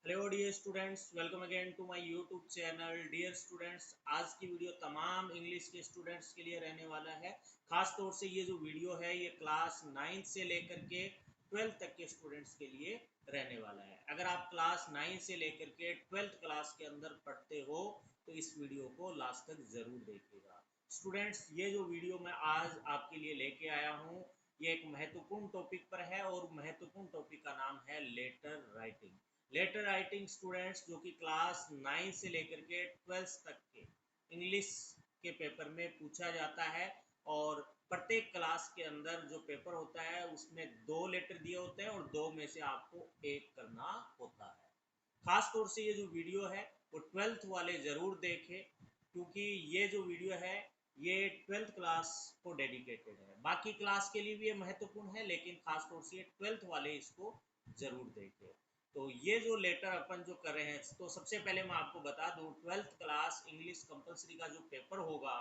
Hello dear students, welcome again to my YouTube channel. Dear students, आज की video तमाम English के students के लिए रहने वाला है। खास तौर से ये जो वीडियो है ये क्लास 9 से लेकर के 12 तक के स्टूडेंट्स के लिए रहने वाला है। अगर आप क्लास 9 से लेकर के 12th क्लास के अंदर पढ़ते हो तो इस वीडियो को लास्ट तक ज़रूर देखिएगा। स्टूडेंट्स, ये जो वीडियो मैं आज आपके लिए लेके आया हूँ ये एक महत्वपूर्ण टॉपिक पर है और महत्वपूर्ण टॉपिक का नाम है letter writing. Letter writing students जो कि क्लास 9 से लेकर के 12 तक के इंग्लिश के पेपर में पूछा जाता है और प्रत्येक क्लास के अंदर जो पेपर होता है उसमें 2 लेटर दिए होते हैं और 2 में से आपको एक करना होता है। खास तौर से ये जो वीडियो है वो 12th वाले ज़रूर देखें, क्योंकि ये जो वीडियो है ये 12th क्लास को डेडिकेटेड है। बाकी क्लास के लिए भी ये महत्वपूर्ण है, लेकिन खास तौर से ये 12th वाले इसको ज़रूर देखें। तो ये जो लेटर अपन जो कर रहे हैं, तो सबसे पहले मैं आपको बता दूं 12th क्लास इंग्लिश कंपलसरी का जो पेपर होगा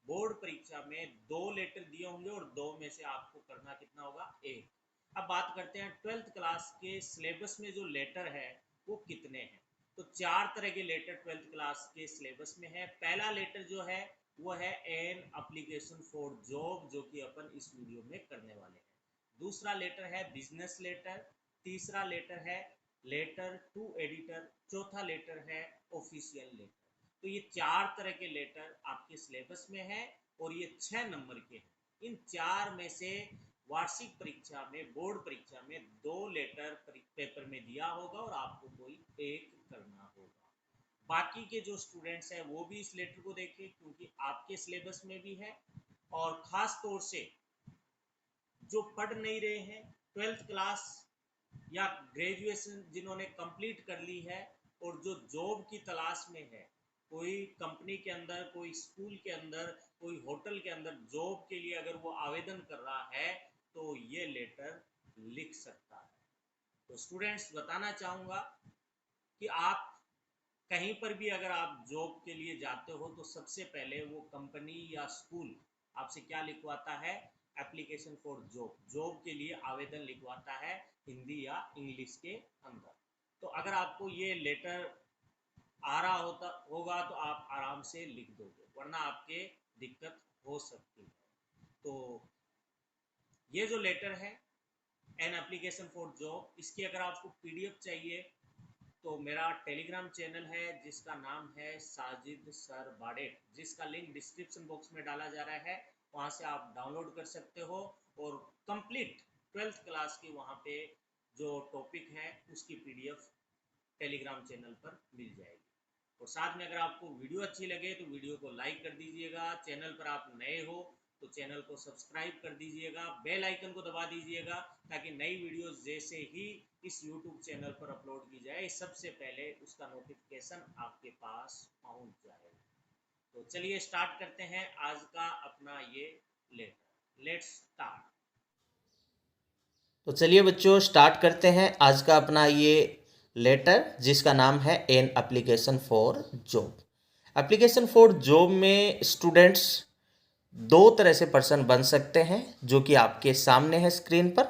बोर्ड परीक्षा में 2 लेटर दिए होंगे और 2 में से आपको करना कितना होगा, एक। अब बात करते हैं 12th क्लास के सिलेबस में जो लेटर है वो कितने हैं। तो 4 तरह के लेटर 12th क्लास के सिलेबस में है। पहला लेटर जो है वो है एन एप्लीकेशन फॉर जॉब, जो कि अपन इस वीडियो में करने वाले हैं। दूसरा लेटर है बिजनेस लेटर। तीसरा लेटर है लेटर टू एडिटर। चौथा लेटर है ऑफिशियल लेटर। तो ये 4 तरह के लेटर आपके सिलेबस में है और ये 6 नंबर के हैं। इन 4 में से वार्षिक परीक्षा में, बोर्ड परीक्षा में 2 लेटर पेपर में दिया होगा और आपको कोई एक करना होगा। बाकी के जो स्टूडेंट्स हैं वो भी इस लेटर को देखें, क्योंकि आपके सिलेबस में भी है। और ख़ास तौर से जो पढ़ नहीं रहे हैं 12th क्लास या ग्रेजुएशन जिन्होंने कंप्लीट कर ली है और जो जॉब की तलाश में है, कोई कंपनी के अंदर, कोई स्कूल के अंदर, कोई होटल के अंदर जॉब के लिए अगर वो आवेदन कर रहा है तो ये लेटर लिख सकता है। तो स्टूडेंट्स, बताना चाहूँगा कि आप कहीं पर भी अगर आप जॉब के लिए जाते हो तो सबसे पहले वो कंपनी या स्कूल आपसे क्या लिखवाता है, एप्लीकेशन फॉर जॉब, जॉब के लिए आवेदन लिखवाता है हिंदी या इंग्लिश के अंदर। तो अगर आपको ये लेटर आ रहा होगा तो आप आराम से लिख दोगे, वरना आपके दिक्कत हो सकती है। तो ये जो लेटर है एन एप्लीकेशन फॉर जॉब, इसकी अगर आपको पीडीएफ चाहिए तो मेरा टेलीग्राम चैनल है जिसका नाम है साजिद सर बाडेट, जिसका लिंक डिस्क्रिप्शन बॉक्स में डाला जा रहा है। वहाँ से आप डाउनलोड कर सकते हो और कंप्लीट 12th क्लास की वहाँ पे जो टॉपिक है उसकी पीडीएफ टेलीग्राम चैनल पर मिल जाएगी। और साथ में अगर आपको वीडियो अच्छी लगे तो वीडियो को लाइक कर दीजिएगा। चैनल पर आप नए हो तो चैनल को सब्सक्राइब कर दीजिएगा, बेल आइकन को दबा दीजिएगा, ताकि नई वीडियोस जैसे ही इस यूट्यूब चैनल पर अपलोड की जाए सबसे पहले उसका नोटिफिकेशन आपके पास पहुंच जाए। तो चलिए स्टार्ट करते हैं आज का अपना ये लेटर। Let's start. तो चलिए बच्चों, स्टार्ट करते हैं आज का अपना ये लेटर, जिसका नाम है an application for job. Application for job में स्टूडेंट्स 2 तरह से पर्सन बन सकते हैं, जो कि आपके सामने है स्क्रीन पर।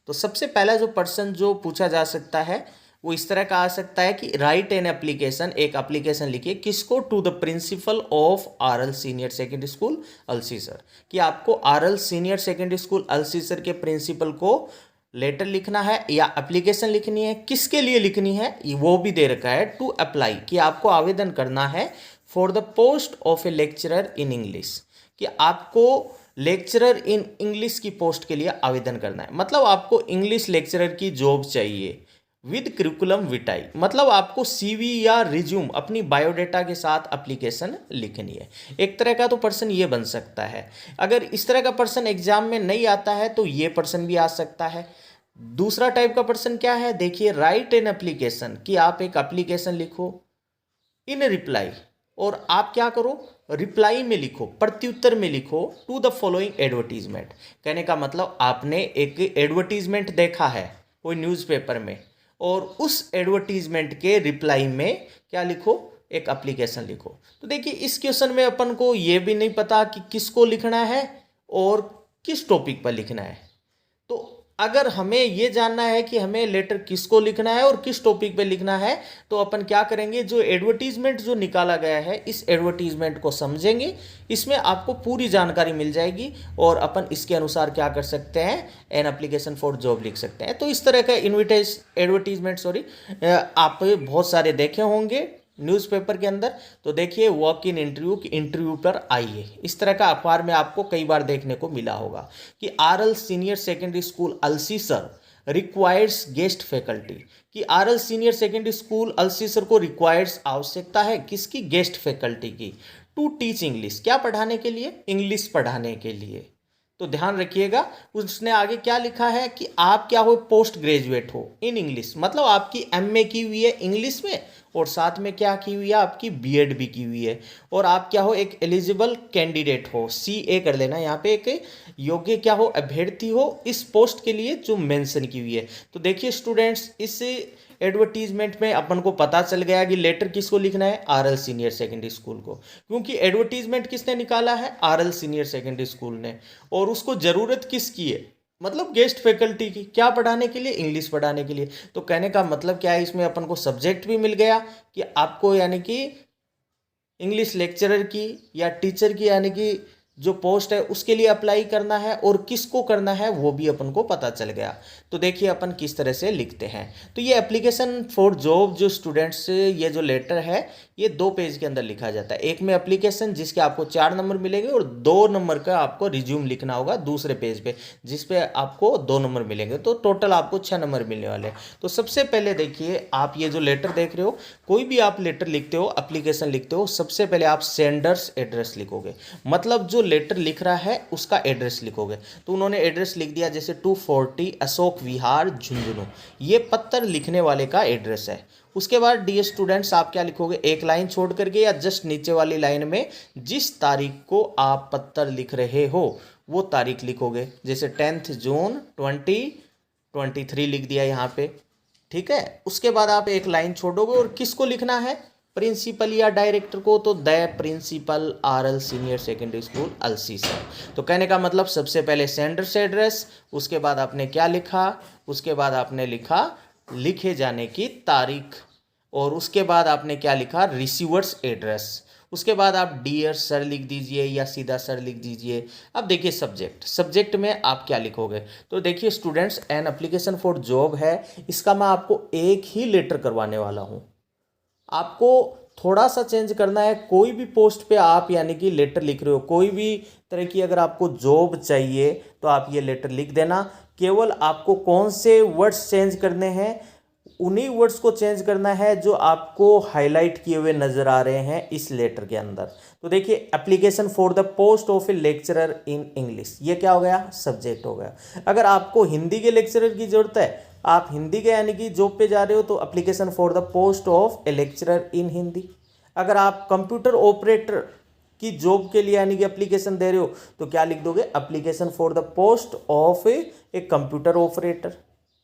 तो सबसे पहला जो पर्सन जो पूछा जा सकता है वो इस तरह का आ सकता है कि राइट एन एप्लीकेशन, एक एप्लीकेशन लिखिए, किसको, to the principal of RL senior secondary school Alsisar, कि आपको RL senior secondary school Alsisar के प्रिंसिपल को लेटर लिखना है या एप्लीकेशन लिखनी है। किसके लिए लिखनी है वो भी दे रखा है, टू अप्लाई, कि आपको आवेदन करना है for the post of A lecturer in English, कि आपको लेक्चरर इन इंग्लिश की पोस्ट के लिए आवेदन करना है। मतलब आपको इंग्लिश लेक्चरर की जॉब चाहिए विद करिकुलम विटाई, मतलब आपको सीवी या रिज्यूम, अपनी बायोडाटा के साथ एप्लीकेशन लिखनी है। एक तरह का तो पर्सन ये बन सकता है। अगर इस तरह का पर्सन एग्जाम में नहीं आता है तो ये पर्सन भी आ सकता है। दूसरा टाइप का पर्सन क्या है, देखिए, राइट एन एप्लीकेशन, कि आप एक एप्लीकेशन लिखो इन रिप्लाई, और आप क्या करो, रिप्लाई में लिखो, प्रत्युत्तर में लिखो, टू द फॉलोइंग एडवर्टीजमेंट। कहने का मतलब आपने एक एडवर्टीजमेंट देखा है कोई न्यूज़पेपर में, और उस एडवर्टीजमेंट के रिप्लाई में क्या लिखो, एक एप्लीकेशन लिखो। तो देखिए, इस क्वेश्चन में अपन को ये भी नहीं पता कि किसको लिखना है और किस टॉपिक पर लिखना है। तो अगर हमें ये जानना है कि हमें लेटर किसको लिखना है और किस टॉपिक पे लिखना है, तो अपन क्या करेंगे, जो एडवर्टीजमेंट जो निकाला गया है इस एडवर्टीजमेंट को समझेंगे, इसमें आपको पूरी जानकारी मिल जाएगी और अपन इसके अनुसार क्या कर सकते हैं, एन एप्लीकेशन फॉर जॉब लिख सकते हैं। तो इस तरह का एडवर्टीजमेंट आप बहुत सारे देखे होंगे न्यूज़पेपर के अंदर। तो देखिए, वॉक इन इंटरव्यू की इंटरव्यू पर आइए, इस तरह का अखबार में आपको कई बार देखने को मिला होगा कि R L senior secondary school Alsisar requires guest faculty, कि R L senior secondary school Alsisar को रिक्वायर्स आवश्यकता है किसकी, गेस्ट फैकल्टी की, टू टीच इंग्लिश, क्या पढ़ाने के लिए, इंग्लिश पढ़ाने के लिए। तो ध्यान रखिएगा, उसने आगे क्या लिखा है कि आप क्या हो, पोस्ट ग्रेजुएट हो इन इंग्लिश, मतलब आपकी एमए की हुई है इंग्लिश में और साथ में क्या की हुई है, आपकी बीएड भी की हुई है, और आप क्या हो, एक एलिजिबल कैंडिडेट हो, सीए कर लेना यहाँ पे, एक योग्य क्या हो, अभ्यर्थी हो इस पोस्ट के लिए जो मेंशन की हुई है। तो देखिए स्टूडेंट्स, इस एडवर्टीजमेंट में अपन को पता चल गया कि लेटर किसको लिखना है, आरएल सीनियर सेकेंडरी स्कूल को, क्योंकि एडवर्टीजमेंट किसने निकाला है, आरएल सीनियर सेकेंडरी स्कूल ने, और उसको जरूरत किसकी है, मतलब गेस्ट फैकल्टी की, क्या पढ़ाने के लिए, इंग्लिश पढ़ाने के लिए। तो कहने का मतलब क्या है, इसमें अपन को सब्जेक्ट भी मिल गया कि आपको यानी कि इंग्लिश लेक्चरर की या टीचर की यानी कि जो पोस्ट है उसके लिए अप्लाई करना है, और किसको करना है वो भी अपन को पता चल गया। तो देखिए अपन किस तरह से लिखते हैं। तो ये एप्लीकेशन फॉर जॉब जो स्टूडेंट्स, ये जो लेटर है ये 2 पेज के अंदर लिखा जाता है। एक में एप्लीकेशन जिसके आपको 4 नंबर मिलेंगे, और 2 नंबर का आपको रिज्यूम लिखना होगा दूसरे पेज पे, जिस पे आपको 2 नंबर मिलेंगे। तो टोटल आपको 6 नंबर मिलने वाले हैं। तो सबसे पहले देखिए, आप ये जो लेटर देख रहे हो, कोई भी आप लेटर लिखते हो, एप्लीकेशन लिखते हो, सबसे पहले आप सेंडर्स एड्रेस लिखोगे, मतलब जो लेटर लिख रहा है उसका एड्रेस लिखोगे। तो उन्होंने एड्रेस लिख दिया जैसे 240 अशोक विहार झुंझुनू, ये पत्र लिखने वाले का एड्रेस है। उसके बाद डियर स्टूडेंट्स आप क्या लिखोगे, एक लाइन छोड़ करके या जस्ट नीचे वाली लाइन में जिस तारीख को आप पत्र लिख रहे हो वो तारीख लिखोगे, जैसे 10 जून 2023 लिख दिया यहाँ पे, ठीक है। उसके बाद आप एक लाइन छोड़ोगे और किसको लिखना है, प्रिंसिपल या डायरेक्टर को, तो the principal R L senior secondary school Alsisar. तो कहने का मतलब सबसे पहले सेंडर्स एड्रेस, उसके बाद आपने क्या लिखा, उसके बाद आपने लिखा लिखे जाने की तारीख, और उसके बाद आपने क्या लिखा, रिसीवर्स एड्रेस। उसके बाद आप डियर सर लिख दीजिए या सीधा सर लिख दीजिए। अब देखिए सब्जेक्ट में आप क्या लिखोगे। तो देखिए students, an application for job है, इसका मैं आपको एक ही लेटर करवाने वाला हूँ। आपको थोड़ा सा चेंज करना है, कोई भी पोस्ट पे आप यानी कि लेटर लिख रहे हो, कोई भी तरह की अगर आपको जॉब चाहिए तो आप ये लेटर लिख देना। केवल आपको कौन से वर्ड्स चेंज करने हैं, उन्हीं वर्ड्स को चेंज करना है जो आपको हाईलाइट किए हुए नजर आ रहे हैं इस लेटर के अंदर। तो देखिए, application for the post of A lecturer in English, ये क्या हो गया, सब्जेक्ट हो गया। अगर आपको हिंदी के लेक्चरर की जरूरत है, आप हिंदी के यानी कि जॉब पे जा रहे हो, तो application for the post of A lecturer in Hindi. अगर आप कंप्यूटर ऑपरेटर की जॉब के लिए यानी कि एप्लीकेशन दे रहे हो, तो क्या लिख दोगे, application for the post of a computer operator.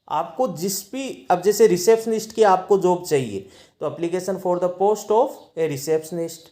आपको जिस भी, अब जैसे रिसेप्शनिस्ट की आपको जॉब चाहिए, तो application for the post of a receptionist.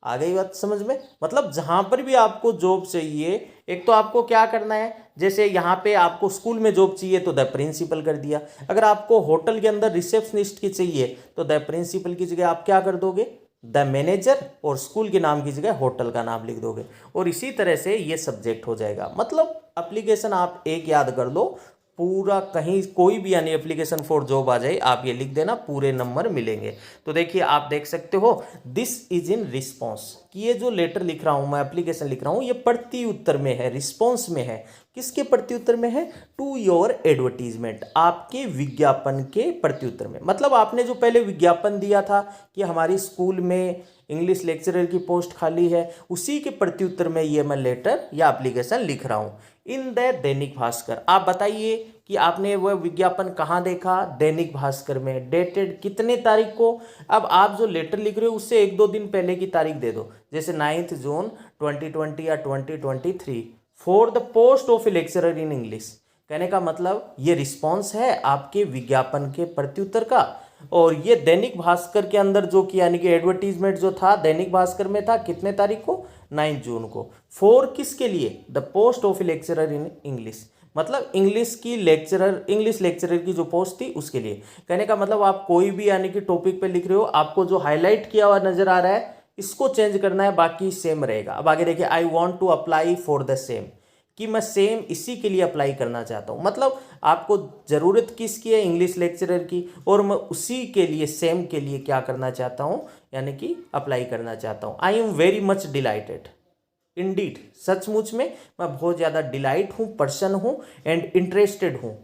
आ गई बात समझ में, मतलब जहां पर भी आपको जॉब चाहिए, एक तो आपको क्या करना है, जैसे यहाँ पे आपको स्कूल में जॉब चाहिए तो द प्रिंसिपल कर दिया। अगर आपको होटल के अंदर रिसेप्शनिस्ट की चाहिए तो द प्रिंसिपल की जगह आप क्या कर दोगे, द मैनेजर, और स्कूल के नाम की जगह होटल का नाम लिख दोगे, और इसी तरह से ये सब्जेक्ट हो जाएगा। मतलब एप्लीकेशन आप एक याद कर लो, पूरा कहीं कोई भी यानी एप्लीकेशन फॉर जॉब आ जाए, आप ये लिख देना, पूरे नंबर मिलेंगे। तो देखिए आप देख सकते हो, दिस इज इन रिस्पॉन्स, कि ये जो लेटर लिख रहा हूँ मैं, एप्लीकेशन लिख रहा हूँ, ये प्रति उत्तर में है, रिस्पॉन्स में है। किसके प्रति उत्तर में है, टू योर एडवर्टीजमेंट, आपके विज्ञापन के प्रति उत्तर में। मतलब आपने जो पहले विज्ञापन दिया था कि हमारी स्कूल में इंग्लिश लेक्चरर की पोस्ट खाली है, उसी के प्रति उत्तर में ये मैं लेटर या एप्लीकेशन लिख रहा हूँ। इन द दैनिक भास्कर, आप बताइए कि आपने वह विज्ञापन कहाँ देखा, दैनिक भास्कर में, डेटेड कितने तारीख को। अब आप जो लेटर लिख रहे हो उससे 1-2 दिन पहले की तारीख दे दो, जैसे 9 जून 2020 या 2023, for the post of A lecturer in English. कहने का मतलब ये रिस्पॉन्स है आपके विज्ञापन के प्रत्युत्तर का, और ये दैनिक भास्कर के अंदर जो कि यानी कि एडवर्टीजमेंट जो था दैनिक भास्कर में था, कितने तारीख को, 9 जून को। फॉर किसके लिए, the post of A lecturer in English, मतलब इंग्लिश लेक्चरर की जो पोस्ट थी उसके लिए। कहने का मतलब आप कोई भी यानी कि टॉपिक पे लिख रहे हो, आपको जो हाईलाइट किया हुआ नजर आ रहा है इसको चेंज करना है, बाकी सेम रहेगा। अब आगे देखिए, I want to apply for the same, कि मैं सेम इसी के लिए अप्लाई करना चाहता हूँ। मतलब आपको ज़रूरत किसकी है, इंग्लिश लेक्चरर की, और मैं उसी के लिए सेम के लिए क्या करना चाहता हूँ, यानी कि अप्लाई करना चाहता हूँ। I am very much dilated, Indeed सचमुच में मैं बहुत ज़्यादा डिलाइट हूँ, पर्सन हूँ, एंड इंटरेस्टेड हूँ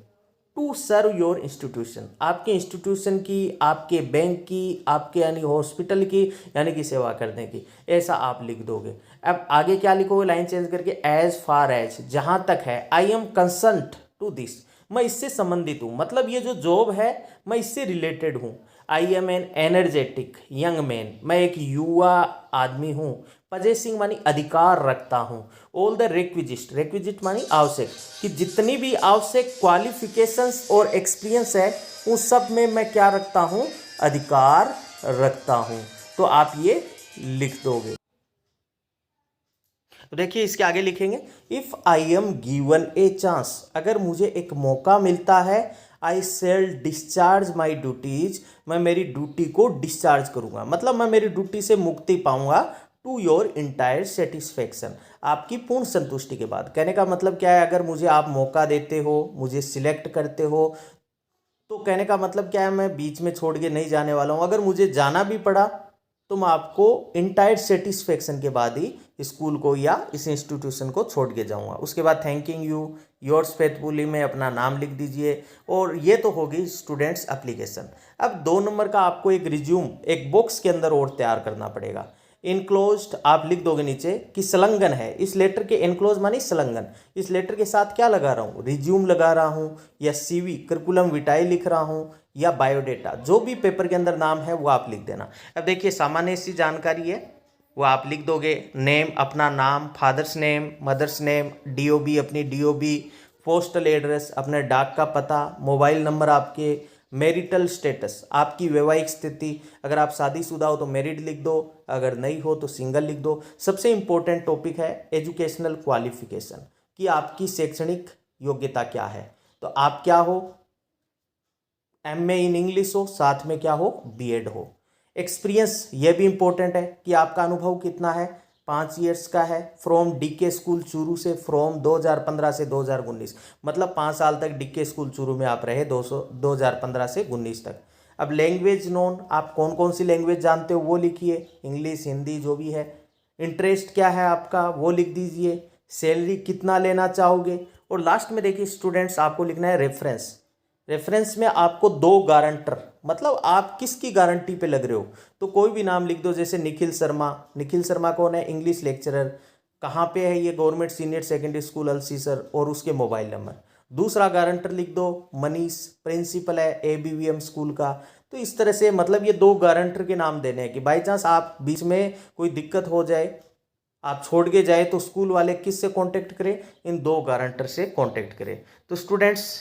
टू सर्व योर इंस्टीट्यूशन, आपके इंस्टीट्यूशन की, आपके बैंक की, आपके यानी हॉस्पिटल की यानी कि सेवा करने की, ऐसा आप लिख दोगे। अब आगे क्या लिखोगे लाइन चेंज करके, एज फार एज, जहाँ तक है, I am concerned to this, मैं इससे संबंधित हूँ, मतलब ये जो जॉब है मैं इससे रिलेटेड हूँ। I am N energetic young man, मैं एक युवा आदमी हूँ। पजेसिंग मानी अधिकार रखता हूँ। ऑल द रिक्विजिट मानी आवश्यक, कि जितनी भी आवश्यक क्वालिफिकेशंस और एक्सपीरियंस है उन सब में मैं क्या रखता हूँ, अधिकार रखता हूँ। तो आप ये लिख दोगे। तो देखिए इसके आगे लिखेंगे, if I am given a chance, अगर मुझे एक मौका मिलता है, I shall discharge my duties, मैं मेरी ड्यूटी को डिस्चार्ज करूंगा, मतलब मैं मेरी ड्यूटी से मुक्ति पाऊंगा, टू योर इंटायर सेटिस्फेक्शन, आपकी पूर्ण संतुष्टि के बाद। कहने का मतलब क्या है, अगर मुझे आप मौका देते हो, मुझे सिलेक्ट करते हो, तो कहने का मतलब क्या है, मैं बीच में छोड़ के नहीं जाने वाला हूँ। अगर मुझे जाना भी पड़ा तो मैं आपको इंटायर सेटिस्फेक्शन के बाद ही स्कूल को या इस इंस्टीट्यूशन को छोड़ के जाऊंगा। उसके बाद थैंकिंग यू, योर्स फेथफुली में अपना नाम लिख दीजिए। और ये तो होगी स्टूडेंट्स एप्लीकेशन। अब 2 नंबर का आपको एक रिज्यूम एक बॉक्स के अंदर और तैयार करना पड़ेगा। इनक्लोज्ड आप लिख दोगे नीचे कि संलग्न है, इस लेटर के इनक्लोज मानी संलग्न, इस लेटर के साथ क्या लगा रहा हूँ, रिज्यूम लगा रहा हूँ, या सीवी करिकुलम विटाई लिख रहा हूँ, या बायोडेटा, जो भी पेपर के अंदर नाम है वो आप लिख देना। अब देखिए सामान्य सी जानकारी है वो आप लिख दोगे, नेम अपना नाम, father's name, mother's name, DOB अपनी डीओबी, पोस्टल एड्रेस अपने डाक का पता, मोबाइल नंबर आपके, मैरिटल स्टेटस आपकी वैवाहिक स्थिति, अगर आप शादीशुदा हो तो मैरिड लिख दो, अगर नहीं हो तो सिंगल लिख दो। सबसे इंपॉर्टेंट टॉपिक है एजुकेशनल क्वालिफिकेशन, कि आपकी शैक्षणिक योग्यता क्या है। तो आप क्या हो, एमए इन इंग्लिश हो, साथ में क्या हो, बीएड हो। एक्सपीरियंस ये भी इंपॉर्टेंट है कि आपका अनुभव कितना है, 5 ईयर्स का है, फ्रॉम डीके स्कूल चूरू से, फ्रॉम 2015 से 2019, मतलब 5 साल तक डीके स्कूल चूरू में आप रहे, 2015 से 19 तक। अब लैंग्वेज नोन, आप कौन कौन सी लैंग्वेज जानते हो वो लिखिए, इंग्लिश हिंदी जो भी है। इंटरेस्ट क्या है आपका वो लिख दीजिए, सैलरी कितना लेना चाहोगे। और लास्ट में देखिए स्टूडेंट्स आपको लिखना है रेफरेंस। रेफरेंस में आपको 2 गारंटर, मतलब आप किसकी गारंटी पे लग रहे हो, तो कोई भी नाम लिख दो, जैसे निखिल शर्मा। निखिल शर्मा कौन है, इंग्लिश लेक्चरर, कहाँ पे है ये, गवर्नमेंट सीनियर सेकेंडरी स्कूल अल्सीसर, और उसके मोबाइल नंबर। दूसरा गारंटर लिख दो मनीष, प्रिंसिपल है एबीवीएम स्कूल का। तो इस तरह से मतलब ये 2 गारंटर के नाम देने हैं कि बाई चांस आप बीच में कोई दिक्कत हो जाए, आप छोड़ के जाए, तो स्कूल वाले किससे कांटेक्ट करें, इन 2 गारंटर से कांटेक्ट करें। तो स्टूडेंट्स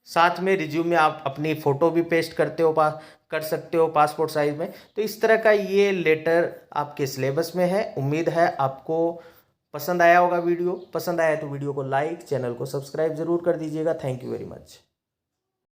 साथ में रिज्यूम में आप अपनी फ़ोटो भी पेस्ट करते हो, कर सकते हो पासपोर्ट साइज में। तो इस तरह का ये लेटर आपके सिलेबस में है। उम्मीद है आपको पसंद आया होगा वीडियो। पसंद आया तो वीडियो को लाइक, चैनल को सब्सक्राइब जरूर कर दीजिएगा। Thank you very much.